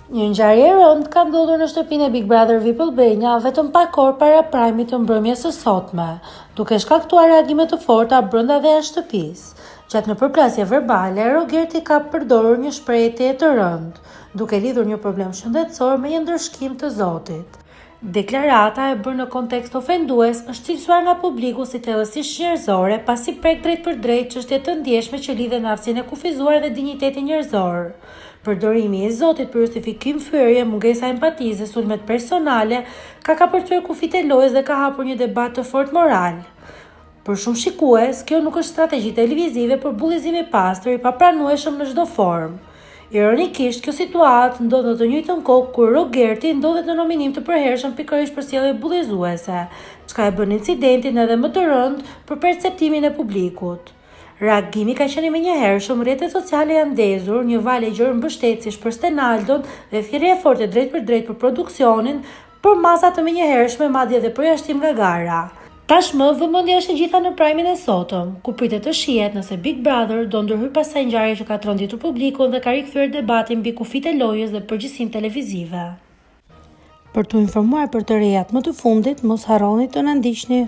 Një ngjarje e rëndë ka ndodhur në shtëpinë e Big Brother VIP Albania vetëm pak orë para prajmit të mbrëmjes së sotme, duke shkaktuar reagime të forta brenda dhe jashtë shtëpisë. Gjatë një përplasje verbale, Rogerti ka përdorur një shprehje të rëndë, duke lidhur një problem shëndetësor me një ndërshkim të Zotit. Deklarata e bërë në kontekst ofendues është cilësuar nga publiku si thellësisht njerëzore, pasi prek drejt për drejt çështje të ndjeshme që lidhen me aftësinë e kufizuar dhe dinjitetin njerëzor. Përdorimi i Zotit për justifikim fyerje, mungesa empatizë, sulmet personale, ka kapërcyer kufijtë e lojës dhe ka hapur një debat të fortë moral. Për shumë shikues, kjo nuk është strategji televizive, por bullizim i pastër i papranueshëm në çdo formë. Ironikisht, kjo situatë ndodh në të njëjtën kohë kur Rogerti ndodhet në nominim të përhershëm pikërisht për sjellje bullizuese, çka e bën incidentin edhe më të rëndë për perceptimin e publikut. Reagimi ka qenë menjëhershëm, rrjetet sociale janë ndezur, një valë e gjerë mbështetësish për Stenaldon dhe thirrje forte drejt për drejt për produksionin, për masa të menjëhershme madje edhe përjashtim nga gara. Tashmë vëmendja është e gjitha në prajmin e sotëm, ku pritet të shihet nëse Big Brother do ndërhyj pas asaj ngjarje që ka tronditur publikun dhe ka rikthyer debatin mbi kufijtë e lojës dhe përgjegjësinë televizive. Për t'u informuar për të rejat më të fundit, mos harroni të na ndiqni.